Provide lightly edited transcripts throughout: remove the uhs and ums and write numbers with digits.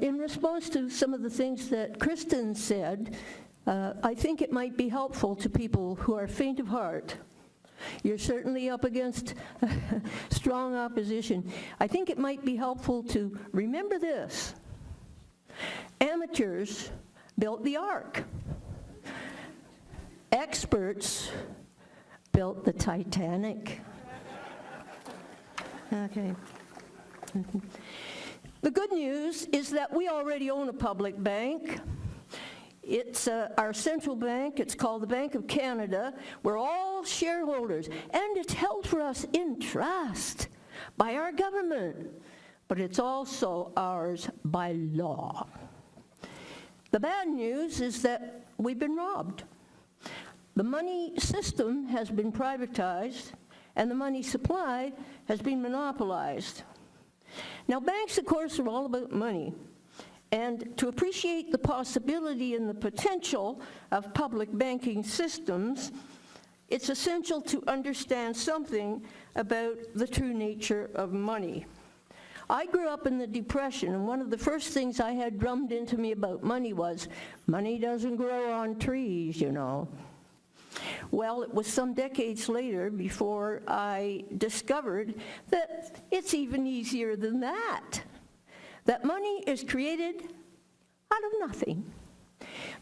In response to some of the things that Kristen said, I think it might be helpful to people who are faint of heart. You're certainly up against strong opposition. I think it might be helpful to remember this. Amateurs built the ark. Experts built the Titanic. Okay. The good news is that we already own a public bank. It's our central bank. It's called the Banque of Canada. We're all shareholders, and it's held for us in trust by our government, but it's also ours by law. The bad news is that we've been robbed. The money system has been privatized, and the money supply has been monopolized. Now, banks, of course, are all about money. And to appreciate the possibility and the potential of public banking systems, it's essential to understand something about the true nature of money. I grew up in the Depression, and one of the first things I had drummed into me about money was, money doesn't grow on trees, you know. Well, it was some decades later before I discovered that it's even easier than that. That money is created out of nothing.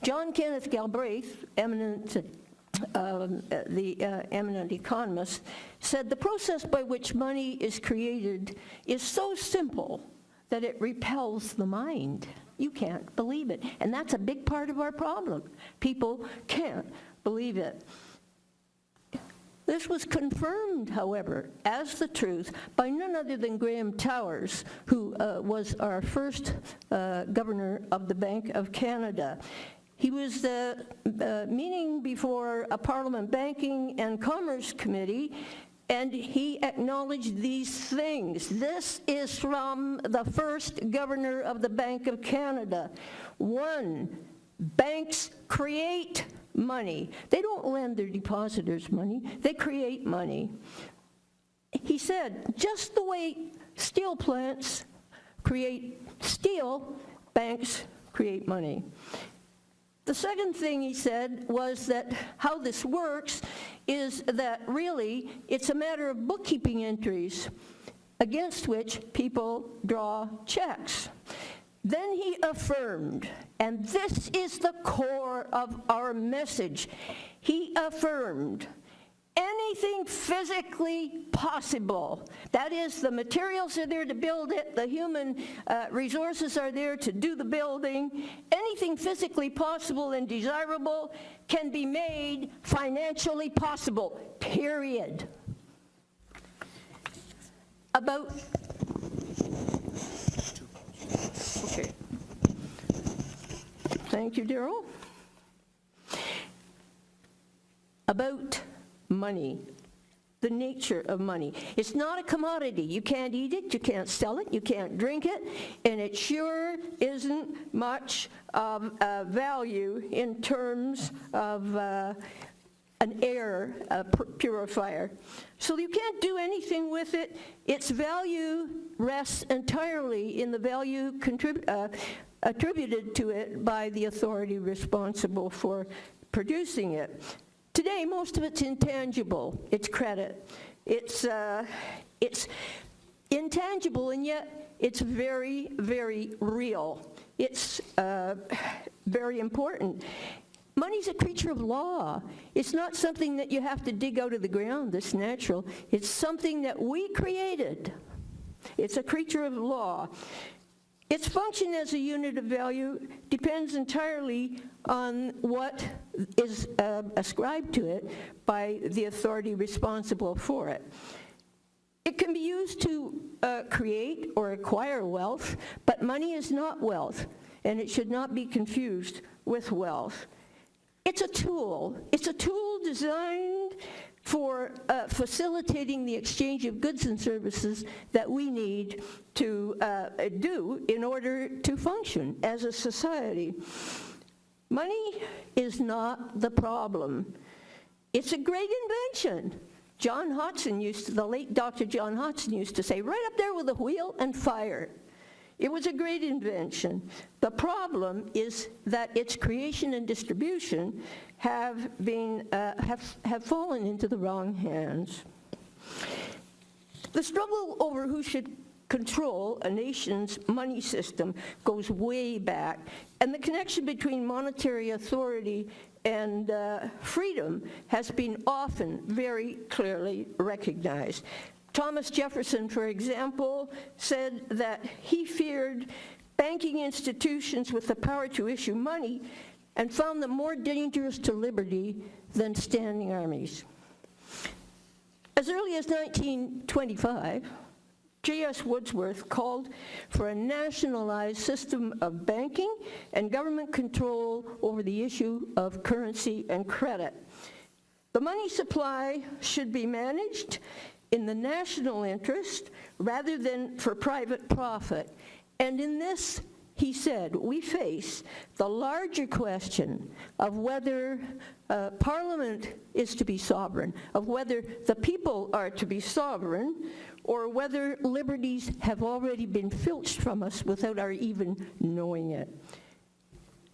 John Kenneth Galbraith, eminent economist, said the process by which money is created is so simple that it repels the mind. You can't believe it. And that's a big part of our problem. People can't believe it. This was confirmed, however, as the truth by none other than Graham Towers, who was our first governor of the Bank of Canada. He was meeting before a Parliament Banking and Commerce Committee, and he acknowledged these things. This is from the first governor of the Bank of Canada. 1, banks create money. They don't lend their depositors money, they create money. He said, just the way steel plants create steel, banks create money. The second thing he said was that how this works is that really it's a matter of bookkeeping entries against which people draw checks. Then he affirmed, and this is the core of our message, he affirmed, anything physically possible, that is, the materials are there to build it, the human resources are there to do the building, anything physically possible and desirable can be made financially possible, period. Okay. Thank you, Daryl. About money, the nature of money. It's not a commodity. You can't eat it, you can't sell it, you can't drink it, and it sure isn't much of value in terms of an air purifier. So you can't do anything with it. Its value rests entirely in the value attributed to it by the authority responsible for producing it. Today, most of it's intangible. It's credit. It's intangible, and yet it's very, very real. It's very important. Money's a creature of law. It's not something that you have to dig out of the ground that's natural. It's something that we created. It's a creature of law. Its function as a unit of value depends entirely on what is ascribed to it by the authority responsible for it. It can be used to create or acquire wealth, but money is not wealth, and it should not be confused with wealth. It's a tool. It's a tool designed for facilitating the exchange of goods and services that we need to do in order to function as a society. Money is not the problem. It's a great invention. John Hodgson the late Dr. John Hodgson used to say, right up there with the wheel and fire. It was a great invention. The problem is that its creation and distribution have fallen into the wrong hands. The struggle over who should control a nation's money system goes way back, and the connection between monetary authority and freedom has been often very clearly recognized. Thomas Jefferson, for example, said that he feared banking institutions with the power to issue money and found them more dangerous to liberty than standing armies. As early as 1925, J.S. Wordsworth called for a nationalized system of banking and government control over the issue of currency and credit. The money supply should be managed in the national interest rather than for private profit. And in this, he said, we face the larger question of whether Parliament is to be sovereign, of whether the people are to be sovereign, or whether liberties have already been filched from us without our even knowing it.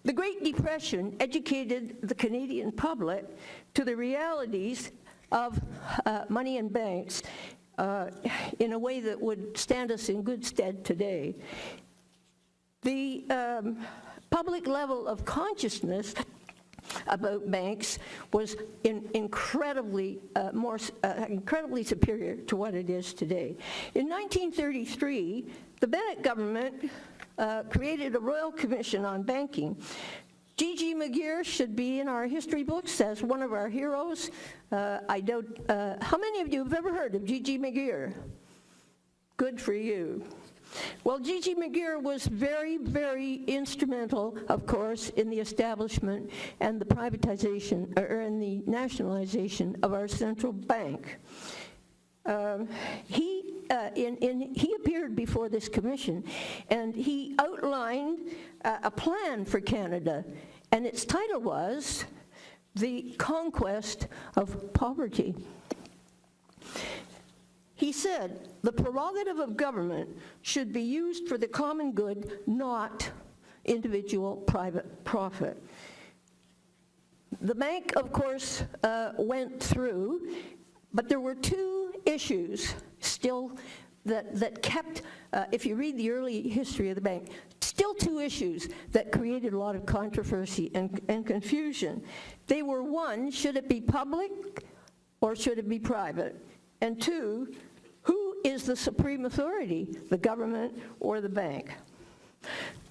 The Great Depression educated the Canadian public to the realities of money and banks in a way that would stand us in good stead today. The public level of consciousness about banks was incredibly superior to what it is today. In 1933, the Bennett government created a Royal Commission on Banking. G.G. McGeer should be in our history books as one of our heroes. I doubt, how many of you have ever heard of G.G. McGeer? Good for you. Well, G.G. McGeer was very, very instrumental, of course, in the establishment and the privatization, or in the nationalization of our central bank. He appeared before this commission, and he outlined a plan for Canada, and its title was The Conquest of Poverty. He said, the prerogative of government should be used for the common good, not individual private profit. The bank, of course, went through, but there were two issues still that kept, if you read the early history of the bank, still two issues that created a lot of controversy and confusion. They were, one, should it be public or should it be private? And two, who is the supreme authority, the government or the bank?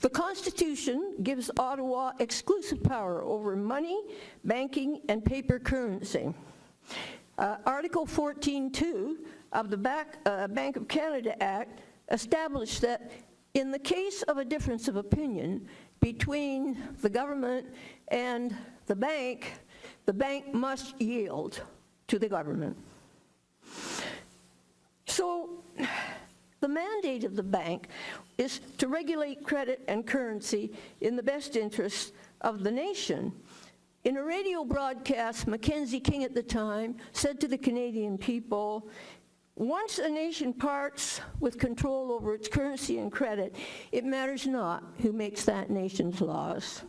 The Constitution gives Ottawa exclusive power over money, banking, and paper currency. Article 14.2 of the Bank of Canada Act established that in the case of a difference of opinion between the government and the bank must yield to the government. So the mandate of the bank is to regulate credit and currency in the best interests of the nation. In a radio broadcast, Mackenzie King at the time said to the Canadian people, once a nation parts with control over its currency and credit, it matters not who makes that nation's laws.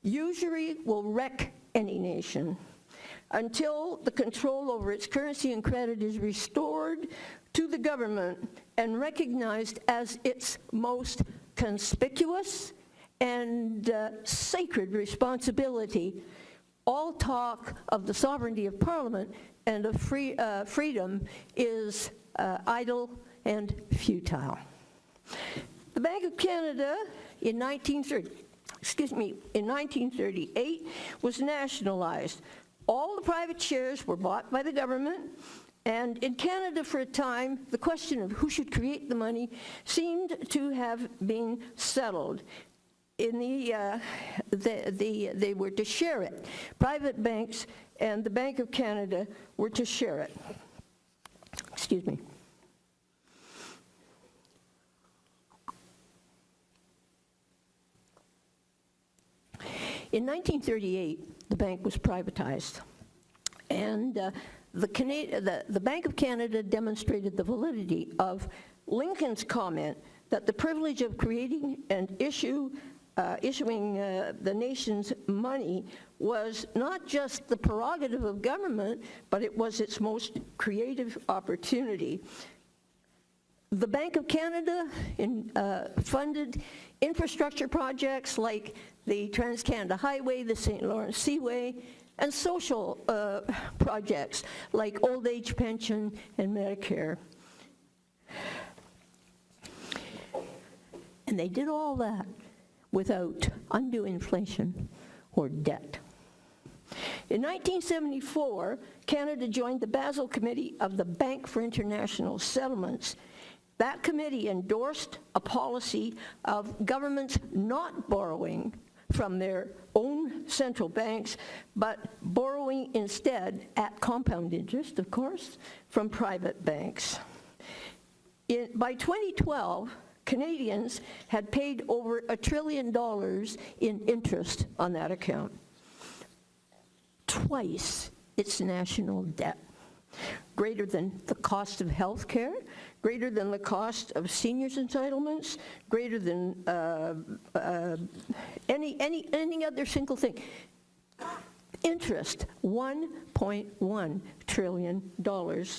Usury will wreck any nation. Until the control over its currency and credit is restored to the government and recognized as its most conspicuous and sacred responsibility, all talk of the sovereignty of Parliament and of freedom is idle and futile. The Bank of Canada in 1938 was nationalized. All the private shares were bought by the government, and in Canada for a time, the question of who should create the money seemed to have been settled. They were to share it. Private banks and the Bank of Canada were to share it. Excuse me. In 1938, the bank was privatized, and the Bank of Canada demonstrated the validity of Lincoln's comment that the privilege of creating and issuing the nation's money was not just the prerogative of government, but it was its most creative opportunity. The Bank of Canada funded infrastructure projects like the Trans-Canada Highway, the St. Lawrence Seaway, and social projects like old age pension and Medicare. And they did all that without undue inflation or debt. In 1974, Canada joined the Basel Committee of the Bank for International Settlements. That committee endorsed a policy of governments not borrowing from their own central banks, but borrowing instead at compound interest, of course, from private banks. By 2012, Canadians had paid over $1 trillion in interest on that account, twice its national debt, greater than the cost of health care, greater than the cost of seniors' entitlements, greater than any other single thing. Interest, $1.1 trillion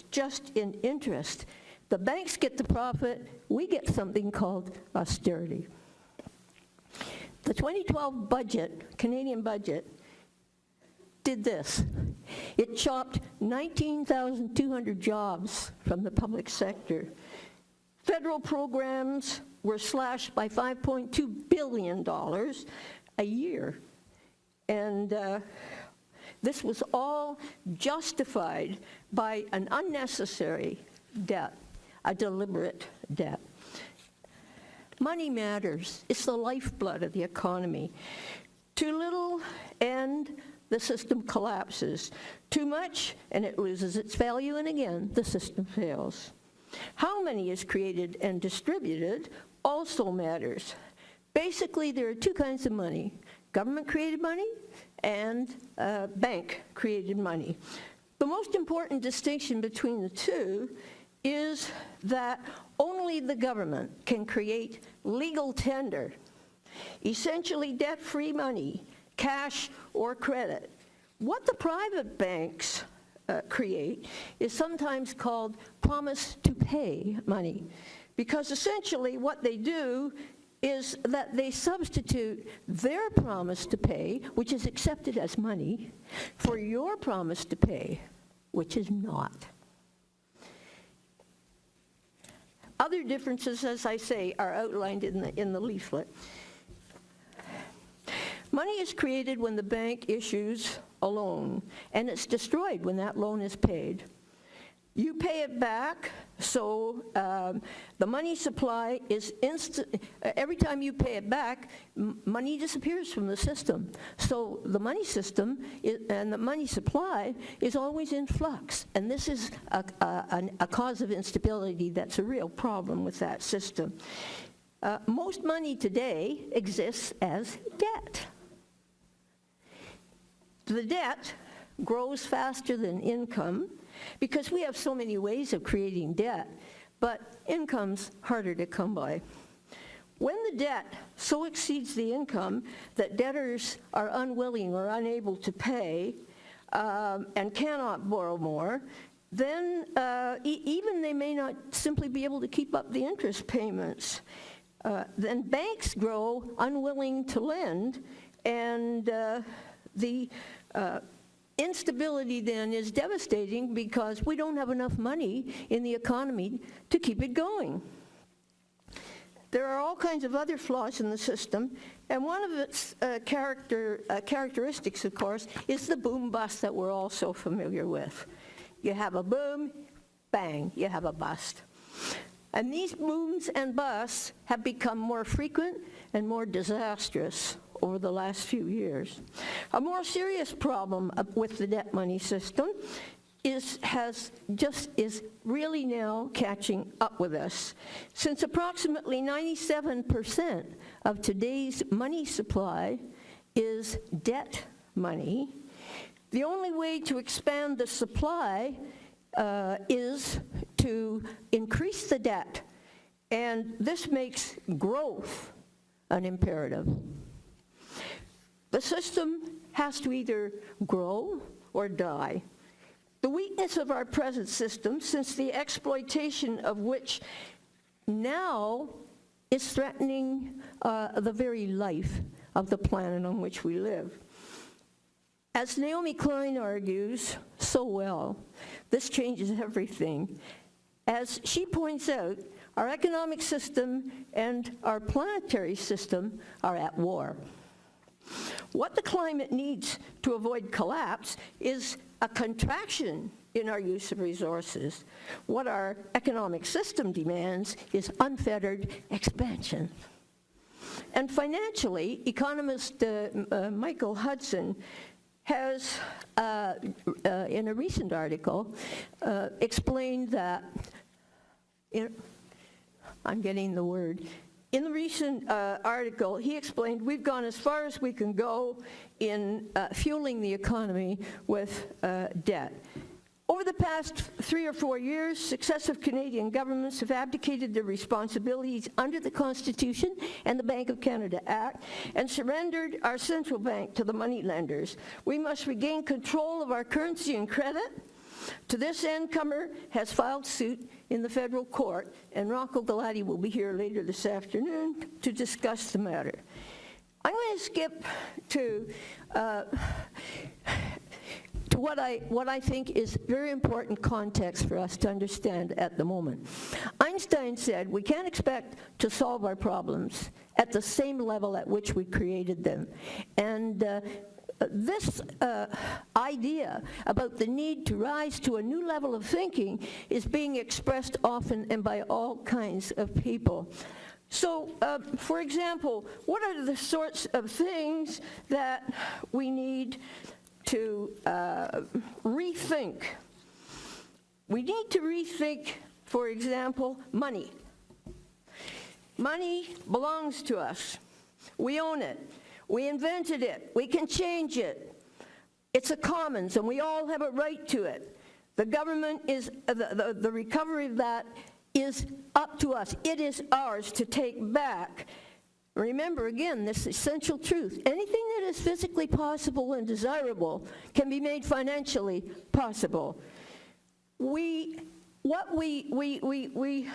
just in interest. The banks get the profit, we get something called austerity. The 2012 budget, Canadian budget, did this. It chopped 19,200 jobs from the public sector. Federal programs were slashed by $5.2 billion a year. And this was all justified by an unnecessary debt, a deliberate debt. Money matters. It's the lifeblood of the economy. Too little and the system collapses. Too much and it loses its value, and again, the system fails. How money is created and distributed also matters. Basically, there are two kinds of money: government-created money and bank-created money. The most important distinction between the two is that only the government can create legal tender, essentially debt-free money, cash or credit. What the private banks create is sometimes called promise-to-pay money, because essentially what they do is that they substitute their promise to pay, which is accepted as money, for your promise to pay, which is not. Other differences, as I say, are outlined in the leaflet. Money is created when the bank issues a loan, and it's destroyed when that loan is paid. You pay it back, so the money supply is instant. Every time you pay it back, money disappears from the system. So the money system and the money supply is always in flux, and this is a cause of instability that's a real problem with that system. Most money today exists as debt. The debt grows faster than income because we have so many ways of creating debt, but income's harder to come by. When the debt so exceeds the income that debtors are unwilling or unable to pay and cannot borrow more, then even they may not simply be able to keep up the interest payments. Then banks grow unwilling to lend, and the instability then is devastating because we don't have enough money in the economy to keep it going. There are all kinds of other flaws in the system, and one of its characteristics, of course, is the boom-bust that we're all so familiar with. You have a boom, bang, you have a bust. And these booms and busts have become more frequent and more disastrous over the last few years. A more serious problem with the debt money system is really now catching up with us. Since approximately 97% of today's money supply is debt money, the only way to expand the supply is to increase the debt And this makes growth an imperative. The system has to either grow or die. The weakness of our present system, since the exploitation of which now is threatening the very life of the planet on which we live. As Naomi Klein argues so well, this changes everything. As she points out, our economic system and our planetary system are at war. What the climate needs to avoid collapse is a contraction in our use of resources. What our economic system demands is unfettered expansion. And financially, economist Michael Hudson has, in a recent article, explained that, I'm getting the word. In the recent article, he explained we've gone as far as we can go in fueling the economy with debt. Over the past 3 or 4 years, successive Canadian governments have abdicated their responsibilities under the Constitution and the Banque du Canada Act and surrendered our central bank to the moneylenders. We must regain control of our currency and credit. To this end, Comer has filed suit in the federal court, and Rocco Galati will be here later this afternoon to discuss the matter. I'm going to skip to what I think is very important context for us to understand at the moment. Einstein said we can't expect to solve our problems at the same level at which we created them. And this idea about the need to rise to a new level of thinking is being expressed often and by all kinds of people. So, for example, what are the sorts of things that we need to rethink? We need to rethink, for example, money. Money belongs to us. We own it. We invented it. We can change it. It's a commons, and we all have a right to it. The government is, the recovery of that is up to us. It is ours to take back. Remember, again, this essential truth. Anything that is physically possible and desirable can be made financially possible. What we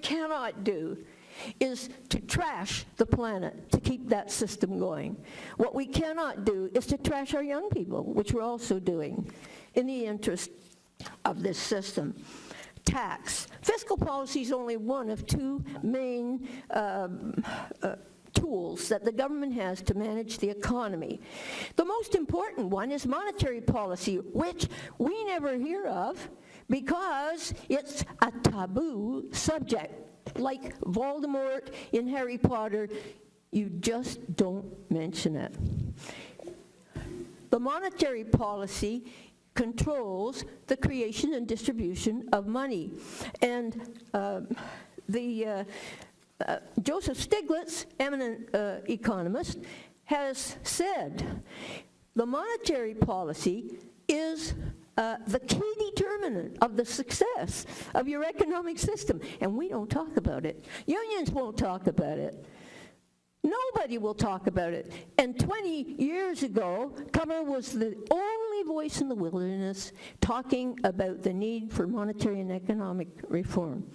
cannot do is to trash the planet to keep that system going. What we cannot do is to trash our young people, which we're also doing in the interest of this system. Tax. Fiscal policy is only one of 2 main tools that the government has to manage the economy. The most important one is monetary policy, which we never hear of because it's a taboo subject. Like Voldemort in Harry Potter, you just don't mention it. The monetary policy controls the creation and distribution of money. And Joseph Stiglitz, eminent economist, has said the monetary policy is the key determinant of the success of your economic system. And we don't talk about it. Unions won't talk about it. Nobody will talk about it. And 20 years ago, Comer was the only voice in the wilderness talking about the need for monetary and economic reform.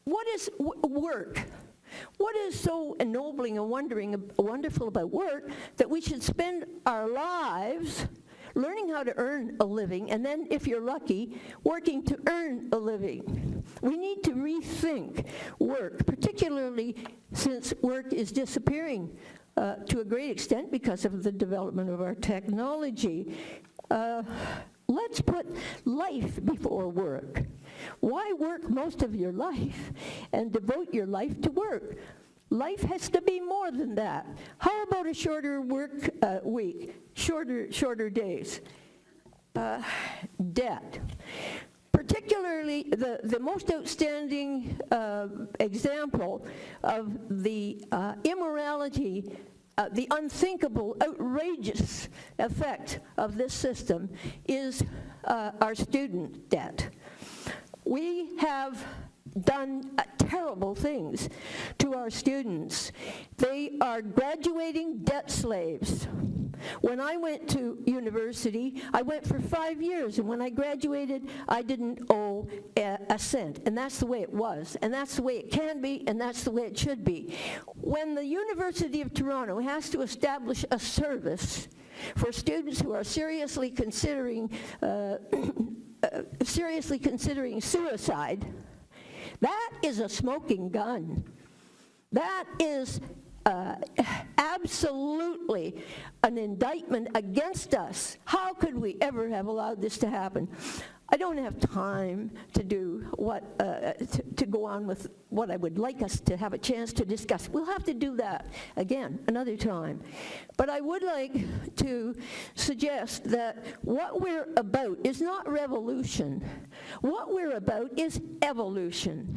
What is work? What is so ennobling and wonderful about work that we should spend our lives learning how to earn a living, and then, if you're lucky, working to earn a living? We need to rethink work, particularly since work is disappearing to a great extent because of the development of our technology. Let's put life before work. Why work most of your life and devote your life to work? Life has to be more than that. How about a shorter work week, shorter days? Debt. Particularly the most outstanding example of the immorality, the unthinkable, outrageous effect of this system is our student debt. We have done terrible things to our students. They are graduating debt slaves. When I went to university, I went for 5 years, and when I graduated, I didn't owe a cent. And that's the way it was, and that's the way it can be, and that's the way it should be. When the University of Toronto has to establish a service for students who are seriously considering suicide, that is a smoking gun. That is absolutely an indictment against us. How could we ever have allowed this to happen? I don't have time to do what to go on with what I would like us to have a chance to discuss. We'll have to do that again another time. But I would like to suggest that what we're about is not revolution. What we're about is evolution.